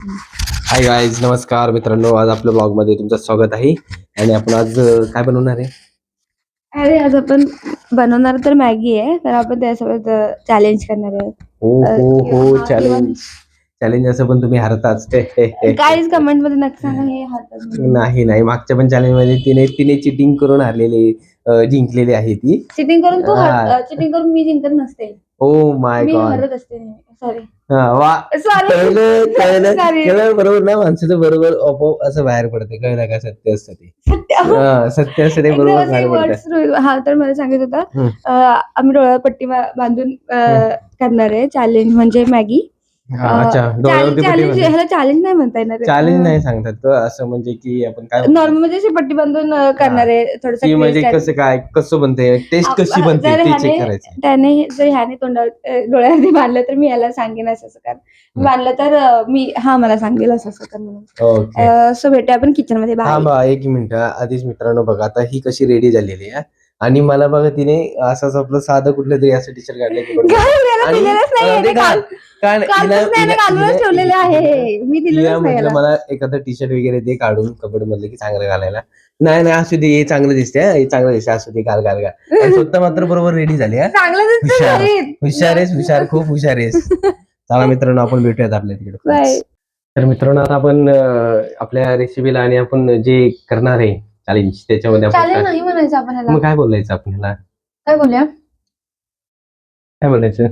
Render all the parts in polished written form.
Hi guys, नमस्कार मित्रांनो. आज आपल्या ब्लॉग मध्ये तुमचं स्वागत आहे. आणि आपण आज काय बनवणार आहे? अरे आज आपण बनवणार तर मॅगी आहे, तर आपण त्यासोबत चॅलेंज करणार आहे. हो हो हो, चॅलेंज चॅलेंज असं पण तुम्ही हरताच. गाईज कमेंट मध्ये नक्की सांगा हे हातात नाही नाही, मागच्या पण चॅलेंज मध्ये तिने तिने चिटिंग करून हरलेली, जिंकलेली आहे ती. चिटिंग करून हा. चिटिंग करून मी जिंकत नसते, ओ माय मी गॉड. हरत असते. सॉरी वा, कळलं कळलं Sorry. कळलं, बरोबर ना. माणसाचं बरोबर आपोआप असं बाहेर पडते. कळलं का? सत्य असतं ते. सत्य असतं ते, बरोबर बाहेर पडतं. हा तर मला सांगत होता आम्ही डोळ्यावर पट्टी बांधून करणार आहे चॅलेंज, म्हणजे मॅगी. अच्छा, डोळ्यावरती पट्टी चॅलेंज, ह्याला चॅलेंज नाही म्हणता येणार. चॅलेंज नाही सांगतात तो, असं म्हणजे की आपण काय नॉर्मल म्हणजे अशी पट्टी बांधून करणार आहे थोडस. की म्हणजे कसं काय, कसं बनते, टेस्ट कशी बनते ते चेक करायचं. त्याने जर ह्याने तोंडावर डोळ्यावरती बांधलं तर मी याला सांगेन असं असं कर, बांधलं तर मी मला सांगेल असं असं कर म्हणून. ओके, सो भेटूया आपण किचन मध्ये बाहेर. थांबा एक मिनिट. आधीच मित्रांनो बघा, आता ही कशी रेडी झालेली आहे. आणि मला बघा, तिने असंच आपलं साधं कुठलं तरी असं टी शर्ट काढलं ठेवलेलं आहे, मी दिलेलंच नाही याला. मला एखादं टी शर्ट वगैरे दे काढून कबड मधलं, की चांगलं घालायला. नाही नाही, असू दे, हे चांगलं दिसते, हे चांगलं दिसते, असू दे, घाल घाल घाल. आणि स्वतः मात्र बरोबर रेडी झाली. हुशार हुशार आहेस, हुशार, खूप हुशार आहेस. चला मित्रांनो, आपण भेटूयात आपल्या तिकडे. तर मित्रांनो, आता आपण आपल्या रेसिपीला आणि आपण जे करणार आहे चॅलेंज, त्याच्यामध्ये आपण नाही म्हणायचं आपण ह्याला. मग काय बोलायचं आपल्याला? काय बोलूया? काय बोलायचं?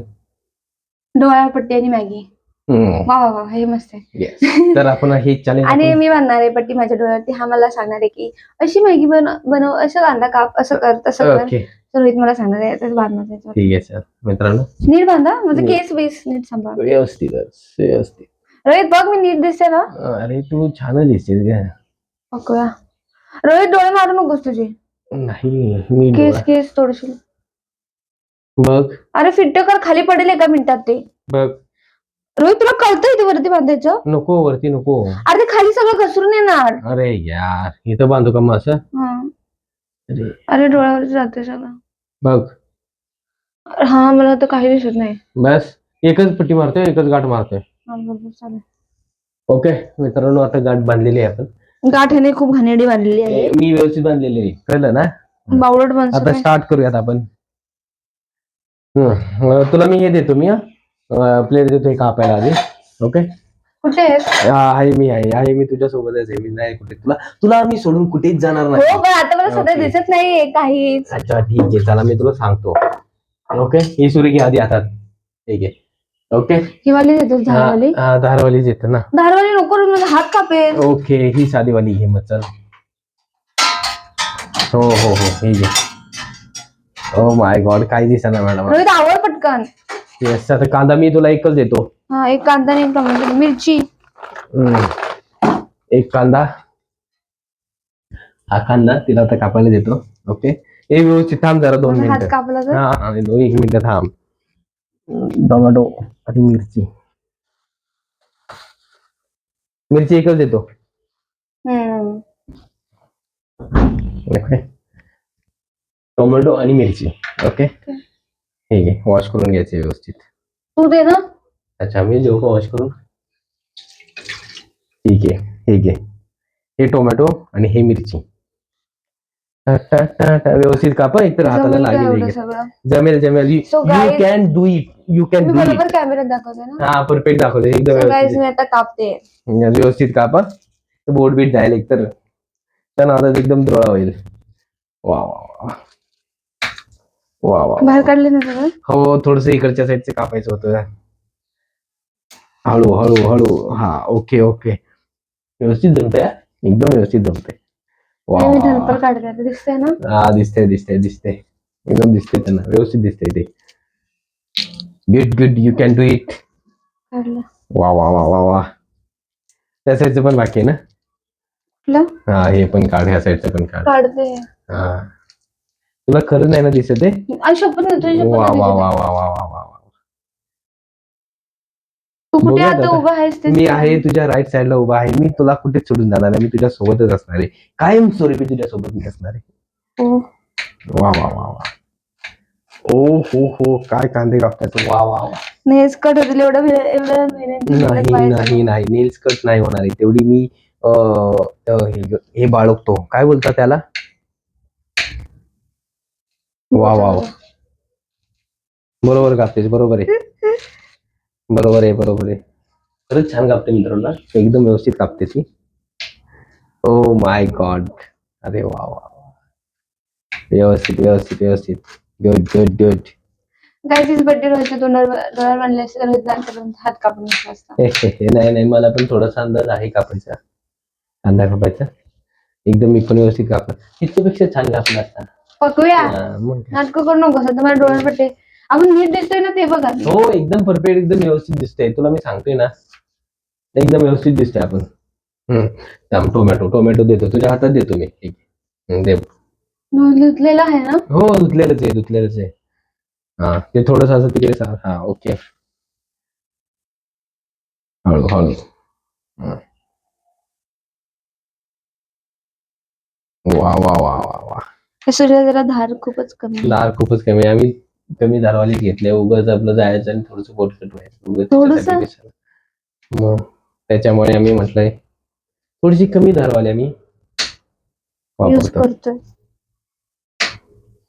डोळ्यावर पट्टी आणि मॅगी. वा वा वा, हे मस्त आहे. तर आपण हे चॅलेंज, आणि मी म्हणणार आहे पट्टी माझ्या डोळ्यावरती, हा मला सांगणार आहे की अशी मॅगी बनव, असं कांदा काप, असं कर, तसं कर. तर रोहित मला सांगणार आहे, तर बांधणार. ठीक आहे सर. मित्रांनो, नीट बांधा, म्हणजे केस बेस नीट सांभाळ. व्यवस्थित व्यवस्थित. रोहित बघ, मी नीट दिसते ना? अरे तू छान दिसतेस ग. बघूया. रोहित डोळे मारू नकोस तुझे. नाही, मी केस तोडशील. बघ. अरे फिट्ट कर, खाली पडेल एका मिनिटात ते. बघ रोहित, तुला कळतंय ते वरती बांधायचं? नको, वरती नको. अरे खाली सगळं घसरून येणार. अरे यार, इथं बांधू का मग असं? अरे डोळ्यावर जाते सगळं. बघ. हा, मला तर काही दिसत नाही. बस एकच पट्टी मारतोय, एकच गाठ मारतोय. चालेल. ओके मित्रांनो, आता गाठ बांधलेली आहे आपण. गाठ ह्याने खूप घाणेरडी बांधलेली आहे. मी व्यवस्थित बांधलेली आहे, कळलं ना? बावळट माणसं. आता स्टार्ट करूयात आपण. तुला मी हे देतो, मी प्लेट देतो कापायला आधी. ओके. कुठे आहे मी तुझ्या सोबतच आहे. मी नाही कुठे, तुला मी सोडून कुठेच जाणार नाही. हो, पण आता मला सध्या दिसत नाही काहीच. अच्छा ठीक आहे, चला मी तुला सांगतो. ओके, ही सुरी घे आधी हातात. ठीक आहे. ओके, ही वाली देतो, धारवाली. धारवालीच येते ना? धारवाली नको, माझा हात कापेल. ओके, ही साधी वाली घे मग. चल. हो हो हो, ही घे. ओ माय गॉड, काय दिसना मॅडम. रोहित आवड पटकन. येस, आता कांदा मी तुला एकच देतो. हा, एक कांदा आणि एक टोमॅटो, मिरची. एक कांदा. हा कांदा तिला आता कापायला देतो. ओके, हे व्यवस्थित थांब जरा 2 मिनिटं. हात कापला तर? हा, आणि 1 मिनिट थांब. टोमॅटो आणि मिरची एकच देतो. ओके, टोमॅटो आणि मिरची. ओके, ठीक आहे. वॉश करून घ्यायचे व्यवस्थित. तू दे ना. अच्छा, मी देऊ का वॉश करून? ठीक आहे, ठीक आहे. हे टोमॅटो आणि हे मिरची व्यवस्थित कापा, एकतर हाताला लागेल. जमेल जमेल. You can do it, you can do it. बरोबर कॅमेऱ्यात दाखवते ना? हा, परफेक्ट दाखवते एकदम. मी आता कापते. व्यवस्थित कापा, बोट बीट जाईल एकतर, त्या नादात एकदम डोळा होईल. वा वा वा वा, बाहेर काढले ना सगळं? हो, थोडस इकडच्या साईडचं कापायचं होतं. हळू हळू हळू. हा, ओके ओके, व्यवस्थित जमतंय, एकदम व्यवस्थित जमतंय. मी धनपर काढते, दिसतंय ना? हा, दिसतंय एकदम दिसतंय, त्यांना व्यवस्थित दिसतंय ते. Good, you can do it. वा वा वा वा वा. त्या साईडचं पण बाकी आहे ना? हा, हे पण काढ, ह्या साईडचं पण काढते. हा, तुला खरं नाही ना दिसत आहे? वा वा वा वा वा वा वा. तू कुठे आता उभा आहेस? मी आहे तुझ्या राईट साईडला उभा आहे. मी तुला कुठेच सोडून जाणार नाही. मी तुझ्या सोबतच असणार आहे, कायम स्वरूपी तुझ्या सोबत मी असणार आहे. वा वा वा वा. ओ हो काय कांदे कापतात, वा वा वा. नेल्स कट होतील एवढं मेहनत नाही नाही नाही, नेल्स कट नाही होणार आहे तेवढी. मी हे बाळगतो, काय बोलतात त्याला. वा वा वा, बरोबर कापतेस, बरोबर आहे, बरोबर आहे, बरोबर आहे. खरंच छान कापते मित्रांनो, एकदम व्यवस्थित कापते ती. ओ माय गॉड, अरे वा वा वा, व्यवस्थित व्यवस्थित व्यवस्थित, गुड गुड गुड. गायचीच बड्डे रोहितच्या डोळ्यावर म्हणले असते रोहित नंतर हात कापून घेतला असता. नाही नाही, मला पण थोडासा अंदाज आहे कापायचा, कांदा कापायचा. एकदम मी पण व्यवस्थित कापला, तिच्यापेक्षा छान कापला असता. पकूया, मग काय. नाटक करू नको, तुम्हाला डोळ्यावर पडते. आपण नीट दिसतोय ना ते बघा. हो एकदम परफेक्ट, एकदम व्यवस्थित दिसतंय, तुला मी सांगतोय ना, एकदम व्यवस्थित दिसतंय आपण. थांब, टोमॅटो टोमॅटो देतो तुझ्या हातात, देतो मी. दे. धुतलेला आहे ना? हो धुतलेलंच आहे, धुतलेलंच आहे. हा ते थोडस असं तिकडे सांग. हा ओके, हळू हळू. वा वा वा वा वा, सूर्य जरा धार खूपच कमी आहे. दार खूपच कमी आहे. आम्ही कमी दारवाले घेतले, उगाच आपलं जायचं आणि थोडस बोटकट व्हायचं उगाच त्याच्यासाठी कशाला. मग त्याच्यामुळे आम्ही म्हटलंय थोडीशी कमी दारवाली आम्ही यूज वापरतो. करतोय.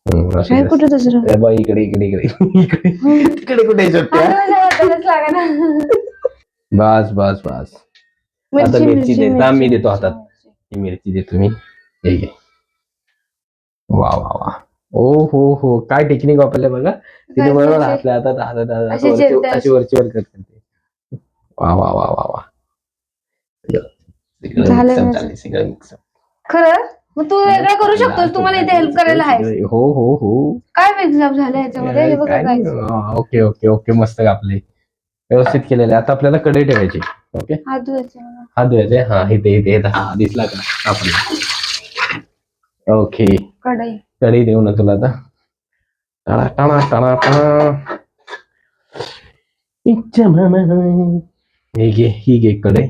असं काय असं. कुठे दुसरं? ए बाई, इकडे इकडे इकडे इकडे इकडे कुठे आता शोधते? माझ्या हातालाच लागेना. बस बस बस. आता मिरची मिरची मिरची दे, मी देतो मिरची. हातात. ही मिरची देतो मी, हे घे. वा वा वा, ओ हो काय टेक्निक वापरले बघा तिने, काय बरोबर असे- हातल्या हातात हातात असे चिरते अशी वरची वर करते. वा वा वा वा वा, झालंय मिक्सअप माझं. झाले, सगळं मिक्सअप. खरं? मग तू वेगळं करू शकतोस, तुम्हाला इथे हेल्प करायला आहे. हो हो हो, काय मिक्सअप झालं ह्याच्यामध्ये हे बघा काय काय. नाही. ओके ओके ओके, मस्त कापले, व्यवस्थित केलेले. आता आपल्याला कढई ठेवायची. ओके, हात धुवायचे मला. हात धुवायचे. हा इथे इथे इथे. हा दिसला का आपला. ओके, कढई. कढई देऊ ना तुला आता. टाळा टाळा टाळा टाळा. इच्छा मामा. हे घे, ही घे कढई.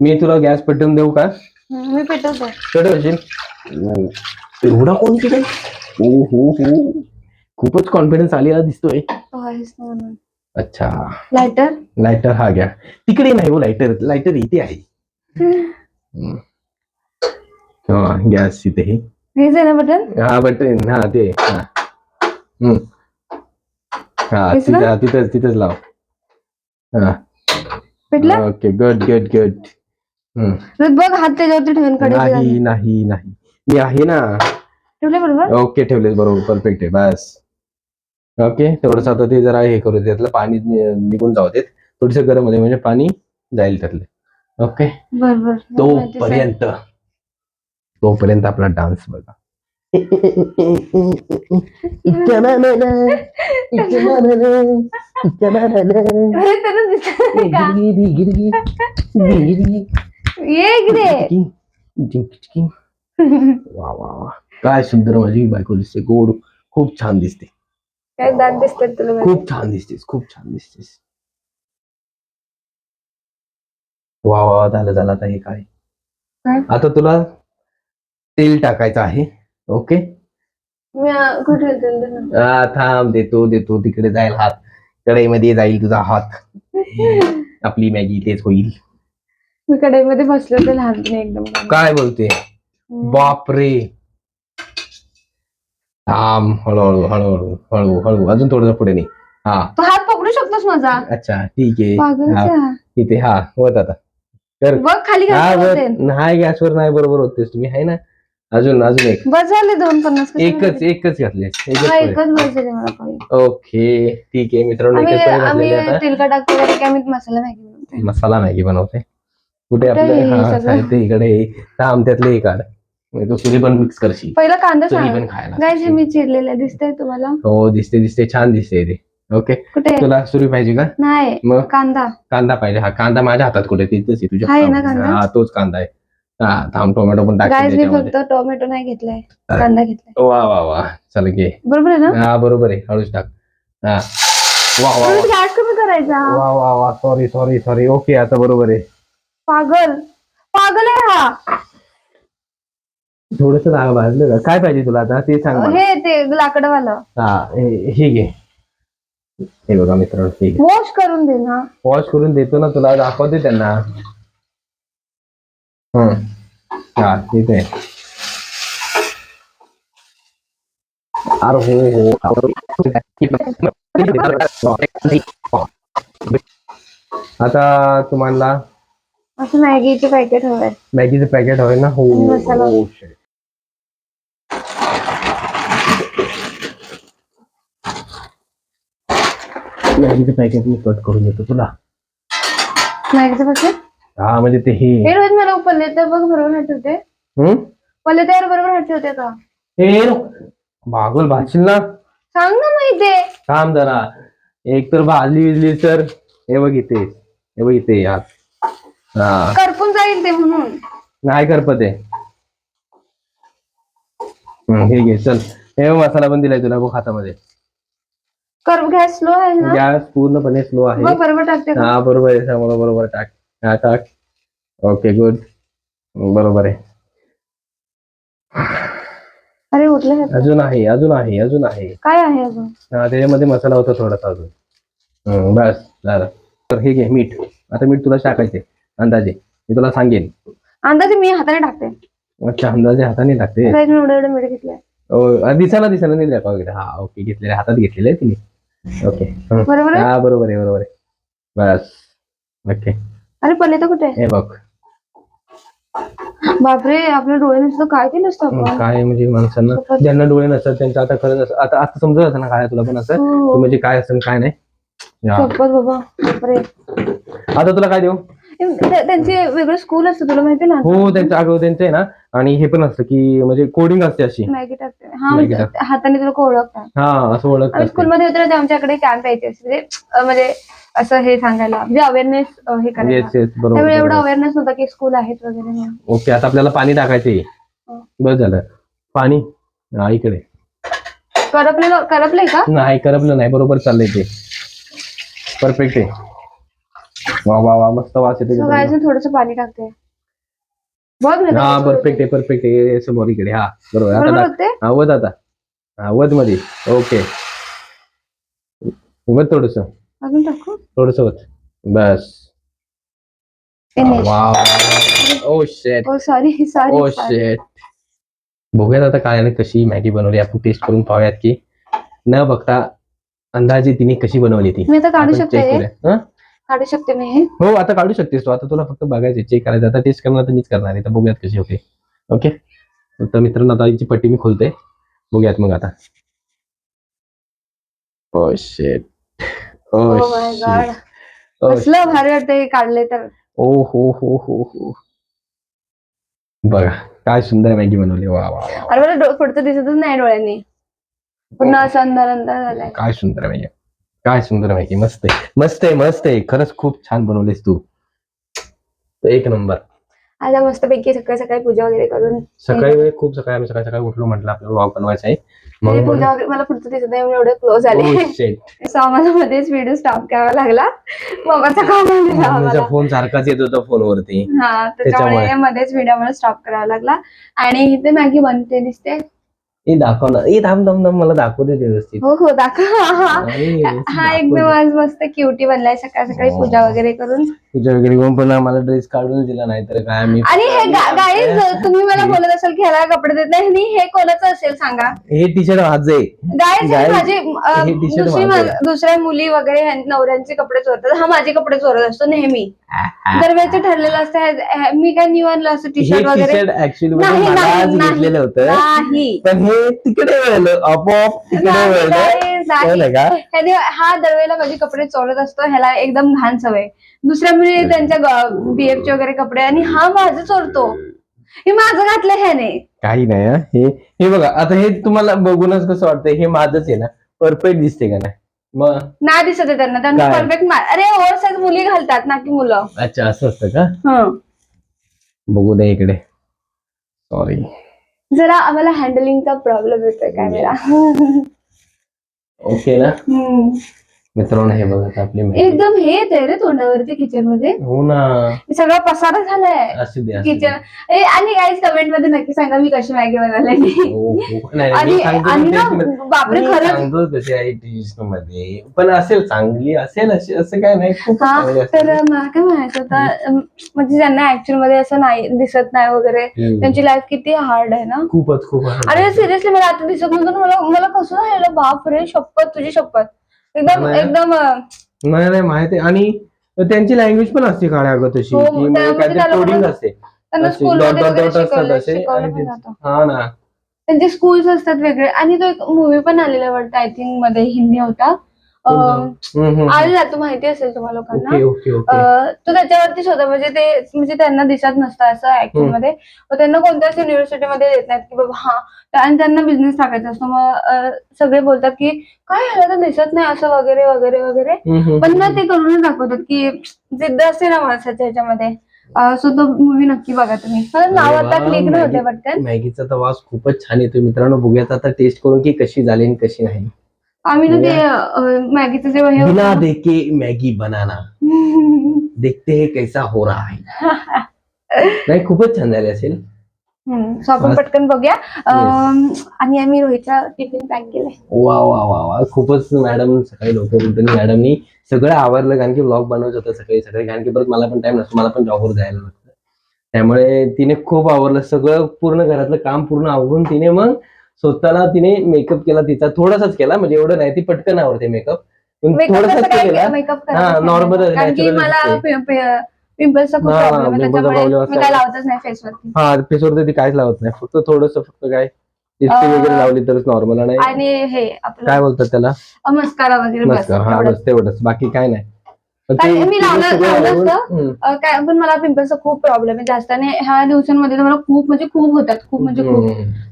मी तुला गॅस पेटवून देऊ का? मी पेटवतो. पेटवशील? एवढा कोण केलाय? हो हो हो, खूपच कॉन्फिडन्स आलेला दिसतोय. म्हणून. अच्छा, लायटर. लायटर हा घ्या. तिकडे नाही हो, लायटर लायटर इथे आहे. गॅस इथे. हेच आहे ना बटन? हा बटन, हा ते. हा तिथंच तिथंच लाव. हा पेटला? Okay, good good good. बघ हात त्याच्यावरती ठेवून नाही नाही नाही, मी आहे ना. ठेवले बरोबर? ओके, ठेवलेस बरोबर, परफेक्ट आहे. बस ओके, थोडस आता ते जरा हे करू, त्यातलं पाणी निघून जाऊ देत. थोडस गरम होते म्हणजे पाणी जाईल त्यातलं. ओके, बरोबर. तोपर्यंत आपला डान्स बघा. वा वा वा, काय सुंदर माझी बायको दिसते, गोड, खूप छान दिसते. काय दात दिसतात तुला? खूप छान दिसतेस, खूप छान दिसतेस. वा वा, झालं झालं. आता हे काय, आता तुला तेल टाकायचं आहे. ओके, कुठे थांब, देतो देतो. तिकडे जाईल हात, कढईमध्ये जाईल तुझा हात. आपली मॅगी तेच होईल. मी कढईमध्ये बसले होते लहानपणी एकदम. काय बोलते? बापरे, थांब, हळूहळू हळूहळू हळू हळू, अजून थोडस पुढे नाही. हा, तू हात पकडू शकतोस माझा. अच्छा ठीक आहे. पागलचा. इथे हा होत आता. कर. बघ खाली नाही, गॅसवर नाही, बरोबर होतेस तुम्ही, आहे ना. अजून अजून एक. बस झाले 2:50. एकच घातले. एकच बस झाले मला. ओके ठीक आहे मित्रांनो, आम्ही तेलकट टाकतो की आम्ही मसाला मॅगी बनवते. मसाला मॅगी बनवते. कुठे आपले साहित्य इकडे. थांब, त्यातले काढ. तू सुरी पण मिक्स करशील. पहिला कांदा पण खायला. गायस मी चिरलेला दिसतंय तुम्हाला? हो दिसते दिसते, छान दिसते ते. ओके, कुठे? तुला सुरी पाहिजे का? नाही, मग कांदा पाहिजे. हा कांदा माझ्या हातात कुठे? तिथेच तुझ्या. आहे ना कांदा? हा तोच कांदा आहे. हा थांब, टोमॅटो पण गायस मी टाक. फक्त टोमॅटो नाही घेतलाय, कांदा घेतलाय. वा वा वा, चल घे. बरोबर आहे ना? हा बरोबर आहे, हळूच टाक. हा, वा वा वा. गॅस कमी करायचा. वा वा वा, सॉरी सॉरी सॉरी. ओके, आता बरोबर आहे. पागल आहे हा. थोडस भाजलं का? काय पाहिजे तुला आता ते सांग मला. हे ते लाकडवालं हा हे घे. हे बघा मित्रांनो, हे घे. वॉश करून दे ना. वॉश करून देतो ना तुला, दाखवते त्यांना. हा ठीक आहे. अरे हो. आता तुम्हाला असं मॅगीचे पॅकेट हवंय. मॅगीचं पॅकेट हवंय ना? हो आणि मसाला. हो, shit. मॅगीचं पॅकेट मी कट करून देतो तुला. मॅगीचं पॅकेट. हा म्हणजे ते हे रोज मला पल्ले तर बघ बरोबर ठेवते. पल्ले तर बरोबर ठेवते का? हे भागोल भाजशील ना. सांग ना मग इथे. थांब जरा. एक तर भाजली विजली तर हे बघ इथे, हे बघ इथे यार. हा करपून जाईल ते म्हणून नाही करपत आहे. हे घे चल. हे मसाला पण दिलाय तुला बघ हातामध्ये. गॅस स्लो आहे ना? गॅस पूर्णपणे स्लो आहे. बघ बरोबर टाकते का? हा बरोबर आहे, समोर बरोबर टाक. हा टाक. ओके गुड, बरोबर आहे. अरे उठले का? अजून आहे, अजून आहे, अजून आहे. काय आहे अजून? हा त्याच्यामध्ये मसाला होता थोडासा अजून. बस झालं. तर हे घे मीठ. आता मीठ तुला टाकायचे अंदाजे, मी तुला सांगेन. अंदाजे मी हाताने टाकते. अच्छा, अंदाजे हाताने टाकते. एवढं एवढं मीठ घेतलंय. दिसायला दिसायला नाही दाखवा वगैरे. हा ओके, घेतलेले हातात घेतलेले आहे तिने. ओके बरोबर आहे? हा बरोबर आहे, बरोबर आहे. बस ओके. अरे पल्ले तर कुठे? हे बघ. बापरे, आपल्या डोळे नसतं काय केलं असतं आपण? काय म्हणजे माणसांना ज्यांना डोळे नसतात त्यांचं आता खरंच असं आता आता समजत असं ना काय तुला पण असं की म्हणजे काय असेल काय नाही. शपथ बाबा, बापरे. आता तुला काय देऊ? त्यांचे वेगळं स्कूल असतं तुला माहिती ना? हो त्यांचं अगं त्यांचं आहे ना. आणि हे पण असतं की म्हणजे कोडिंग असते अशी. मॅगी टाकते. हा हाताने तुला ओळखतात. हा असं ओळखतात. आम्ही स्कूलमध्ये होतो ना आमच्याकडे कॅम्प यायचे म्हणजे असं हे सांगायला म्हणजे अवेअरनेस हे करायला. त्यामुळे एवढा अवेअरनेस होता की स्कूल आहेत वगैरे. ओके, आता आपल्याला पाणी टाकायचंय. बस झालं. पाणी इकडे. करपलंय का? नाही करपलं नाही, बरोबर चाललंय ते. परफेक्ट आहे. वा वा वा, मस्त वास येते. थोडस पाणी टाकते. बघ ना. हा परफेक्ट आहे, परफेक्ट आहे. समोर इकडे. हा बरोबर. आता वध आता. हा वध मध्ये. ओके वध थोडस. अजून टाकू? थोडस वध. बस. Oh shit. Sorry sorry. Oh shit. बघूयात आता काय कशी मॅगी बनवली, आपण टेस्ट करून पाहूयात की न बघता अंदाजे तिने कशी बनवली ती. मी आता काढू शकते? काढू शकते मी? हो आता काढू शकतेस तू. आता तुला फक्त बघायचं, चेक करायचं. आता टेस्ट करणार तर मीच करणार आहे. तर बघूयात कशी होते. ओके तर मित्रांनो आता हिची पट्टी मी खोलते. बघूयात मग आता. Oh shit. Oh my god. कसलं भारी वाटतंय काढले तर. ओ हो हो हो हो. बघा काय सुंदर मॅगी बनवली. वा वा. अरे मला पुढचं दिसतच नाही डोळ्यांनी. पुन्हा असं अंधार अंधार झालाय. काय सुंदर मॅगी, काय सुंदर माहिती. मस्त आहे, मस्त आहे, मस्त आहे. खरंच खूप छान बनवलीस तू. एक नंबर. आता मस्तपैकी सकाळी सकाळी पूजा वगैरे करून. सकाळी खूप सकाळी आम्ही सकाळी सकाळी उठलो, म्हटलं आपल्याला व्लॉग बनवायचा आहे. मग पूजा वगैरे मला पुढचं दिसत नाही एवढे क्लोज आले. सो आम्हाला मध्येच व्हिडिओ स्टॉप करावा लागला. बाबाचा काम फोन सारखाच येत होता फोनवरती. हा त्याच्यामुळे मध्येच व्हिडिओ मला स्टॉप करावा लागला. आणि इथे मॅगी बनते दिसते. हे दाखव ना. हे थांब थांब थांब, मला दाखवू दे व्यवस्थित. हो हो दाखव. हा एकदम आज मस्त क्युटी बनलाय सकाळ सकाळी पूजा वगैरे करून. पूजा वगैरे करून पण आम्हाला ड्रेस काढून दिला नाही तर काय. मी आणि हे गाईज तुम्ही मला बोलत असाल की ह्याला कपडे देत नाही, हे कोणाचं असेल सांगा? हे टी शर्ट माझं आहे. माझी दुसऱ्या मुली वगैरे नवऱ्यांचे कपडे चोरतात. हा माझे कपडे चोरत असतो नेहमी. दरवेळेचं ठरलेलं असतं. मी काय निव आणलं असं टी शर्ट वगैरे घेतलेलं होतं. पण हे तिकडे वळलं, आपोआप तिकडे वळलं. हा दरवेळेला माझे कपडे चोरत असतो. ह्याला एकदम घाण सवय. दुसऱ्या मुली त्यांच्या बीएफचे वगैरे कपडे आणि हा माझं चोरतो. हे माझं घातलं ह्याने. काही नाही. हे बघा आता हे तुम्हाला बघूनच कसं वाटतंय, हे माझंच आहे ना. परफेक्ट दिसते का नाही? मग नाही दिसत आहे त्यांना परफेक्ट. अरे ओव्हर साईज मुली घालतात ना की मुलं. अच्छा असं असतं का? बघू दे इकडे. सॉरी जरा आम्हाला हँडलिंगचा प्रॉब्लेम येतोय कॅमेरा. ओके ना. मित्रांनो हे बघा आपली मॅगी. एकदम हे येते रे तोंडावरती किचन मध्ये. हो ना, सगळा पसारा झालाय असू दे किचन. आणि गाईज कमेंट मध्ये नक्की सांगा मी कशी मॅगी बनवलेली. आणि ना बापरे खरंच सांगतो कशी आहे टेस्ट मध्ये, पण असेल चांगली असेल असं काय नाही. खूप हा तर मला काय म्हणायचं होतं, म्हणजे ज्यांना ऍक्च्युअल मध्ये असं नाही दिसत नाही वगैरे त्यांची लाईफ किती हार्ड आहे ना. खूपच खूप. अरे सिरियसली मला आता दिसत नव्हतं, मला कसं राहिलं बाप रे, शपथ तुझी शपथ. एकदम एकदम नाही माहिती. आणि त्यांची लँग्वेज पण असते काळ्या अगं तशी, की काहीतरी कोडिंग असते. त्यांना स्कूलमध्ये शिकवलं पण जातं. हा ना, त्यांचे स्कूल्स असतात वेगळे. आणि तो एक मूवी पण आलेला वाटतं, आय थिंक मध्ये हिंदी होता, आलेला, तो माहिती असेल तुम्हाला लोकांना. तो त्याच्यावरतीच होता. म्हणजे त्यांना दिसत नसतं असं ऍक्च्युअल मध्ये. त्यांना कोणत्याच युनिव्हर्सिटीमध्ये देत नाहीत की बाबा हा, आणि त्यांना बिझनेस टाकायचा असतो. मग सगळे बोलतात की काय ह्याला तर दिसत नाही असं वगैरे वगैरे वगैरे. पण ना ते करूनच दाखवतात की जिद्द असते ना माणसाच्या ह्याच्यामध्ये. सो तो मूवी नक्की बघा तुम्ही. नाव आता क्लिक न होते पटकन. मॅगीचा तर वास खूपच छान येतो मित्रांनो. बघूयात आता टेस्ट करून की कशी झाली आणि कशी नाही. आम्ही ना ते मॅगीचं जे हे बिना देखे मॅगी बनाना, देखते है कैसा हो रहा है. नाही खूपच छान झाले असेल. सो आपण पटकन बघूया. आणि आम्ही रोहितचा टिफिन पॅक केलाय. वा वा वा वा, खूपच. मॅडम सकाळी लवकर उठून मॅडमनी सगळं आवरलं, कारण की ब्लॉग बनवत होतं सकाळी, कारण की परत मला पण टाइम नसतो, मला पण जॉबवर जायला लागतं. त्यामुळे तिने खूप आवरलं सगळं, पूर्ण घरातलं काम पूर्ण आवरून तिने मग स्वतःला तिने मेकअप केला. तिचा थोडासाच केला, म्हणजे एवढं नाही, ती पटकन आवडते मेकअप, थोडासाच केला. हा नॉर्मल, पिंपल्सचा खूप प्रॉब्लेम आहे, त्याच्यामुळे मी काय लावतच नाही फेसवरती. हा फेसवर ती काहीच लावत नाही, फक्त थोडस फक्त काय लिपस्टिक वगैरे लावली तरच नॉर्मल. नाही आणि हे काय बोलतात त्याला, मस्कारा वगैरे, बस तेवढंच, बाकी काय नाही. मी लावलं असतं काय, पण मला पिंपल्सचा खूप प्रॉब्लेम आहे जास्त. आणि ह्या दिवसांमध्ये मला खूप म्हणजे खूप होतात, खूप म्हणजे खूप.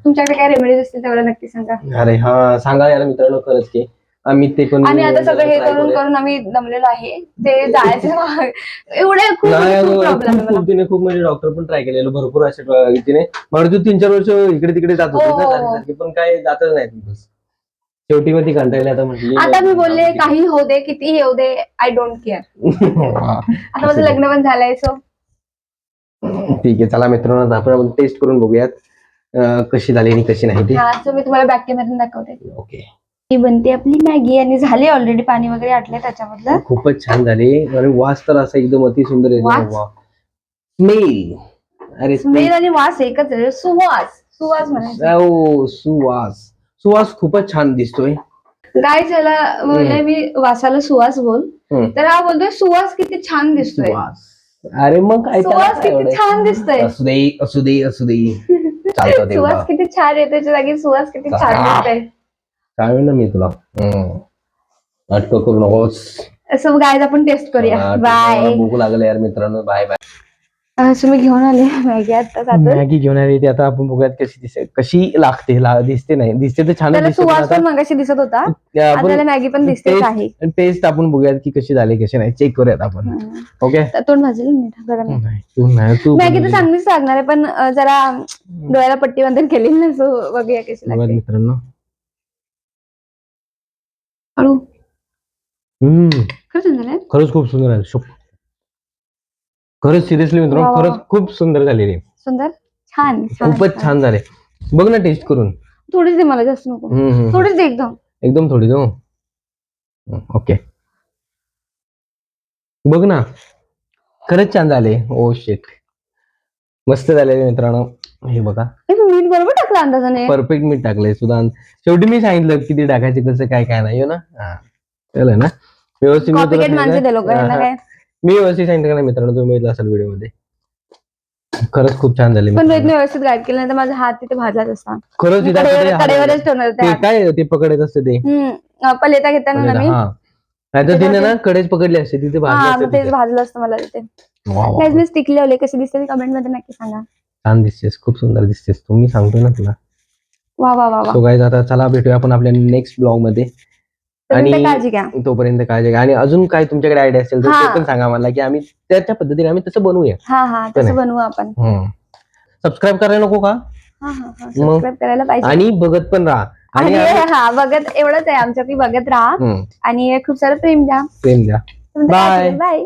तुमच्याकडे काय रेमेडीज असतील तेवढं नक्की सांगा. अरे हा सांगा यार मित्रांनो, खरंच की आम्ही ते पण. आणि आता सगळं हे करून करून आम्ही दमलेलो आहे, ते जायचं एवढे खूप खूप तिने खूप म्हणजे डॉक्टर पण ट्राय केलेलं भरपूर असे तिने. मला तू 3-4 वर्ष इकडे तिकडे जात होती, पण काय जातच नाही बस. शेवटी मध्ये कंटाळले आता म्हटली. आता मी बोलले काही होऊ दे, किती येऊ दे, आय डोंट केअर. आता माझं लग्न पण झालंय. सो ठीक आहे, चला मित्रांनो आपण टेस्ट करून बघूयात कशी झाली आणि कशी नाही ती. मी तुम्हाला बॅक कॅमेऱ्यातून दाखवते. ओके, ही बनते आपली मॅगी आणि झाली ऑलरेडी, पाणी वगैरे आटले त्याच्यामधलं. खूपच छान झाली. आणि वास तर असा एकदम अति सुंदर येतो. स्मेल, अरे स्मेल आणि वास एकच आहे. सुवास म्हणायचा. सुवास खूपच छान दिसतोय. काय त्याला बोलले मी, वासाला सुवास बोल, तर हा बोलतोय सुवास किती छान दिसतोय. अरे मग काय, सुवास किती छान दिसतोय. असू दे चालतं. सुवास किती छान येते, त्याच्या जागी सुवास किती छान दिसतोय. काय ना मी तुला नाटक करू नकोस. असं गायज आपण टेस्ट करूया. बाय. भूक लागले यार मित्रांनो, बाय बाय. असं मी घेऊन आले मॅगी घेऊन आली ती. आता आपण बघूयात कशी दिसते, कशी लागते. दिसते नाही दिसते तर छान दिसते. सुवास पण मगाशी दिसत होता, आपल्याला मॅगी पण दिसतेच आहे. टेस्ट आपण बघूयात की कशी झाली कशी नाही, चेक करूयात आपण. ओके, तोंड भाजलं नीट गरम. तू मॅगी तर चांगलीच लागणार आहे, पण जरा डोळ्याला पट्टी बंधन केलेली ना. सो बघूया कशी लागते मित्रांनो. खरंच खूप सुंदर आहे. खरंच सिरियसली मित्रांनो, खरंच खूप सुंदर झालेली. सुंदर, छान, खूपच छान झाले. बघ ना टेस्ट करून. थोडीच दे मला, जास्त नको. थोडीच दे, एकदम थोडी दो. ओके, बघ ना, खरंच छान झाले. ओ शिट, मस्त झाले मित्रांनो. हे बघा, मीठ बरोबर टाकलं अंदाजाने, परफेक्ट मीठ टाकलंय सुद्धा. शेवटी मी सांगितलं किती टाकायचे, कसं काय काय नाही ना. कळलं ना व्यवस्थित. मी व्यवस्थित सांगितलं ना मित्रांनो, तुम्ही बघितलं असेल व्हिडिओ मध्ये. खरंच खूप छान झाले. पण रोहितने व्यवस्थित गाईड केलं, नाही तर माझा हात तिथे भाजलाच असता. खरंच कडेवरच ठेवणार. काय ते पकडत असते ते पलेता घेताना मी, नाहीतर तिने ना कडेच पकडली असते, तिथे तेच भाजलं असतं मला तिथे. मी स्टिक लावले, कसे दिसते कमेंट मध्ये नक्की सांगा. छान दिसतेस, खूप सुंदर दिसतेस. तुम्ही सांगतोय ना तुला. वा वा वा. सो गाईज, आता चला भेटूया आपण आपल्या नेक्स्ट ब्लॉग मध्ये. आणि तोपर्यंत काळजी घ्या. आणि अजून काय तुमच्याकडे आयडिया असेल तर ते पण सांगा मला, की आम्ही त्या पद्धतीने आम्ही तसं बनवूया. तसं बनवू आपण. सबस्क्राईब करायला नको का? सबस्क्राईब करायला पाहिजे. आणि बघत पण राहा. आणि हा बघत एवढंच आहे आमच्या, ती बघत राहा आणि खूप सारं प्रेम द्या. बाय. बाय.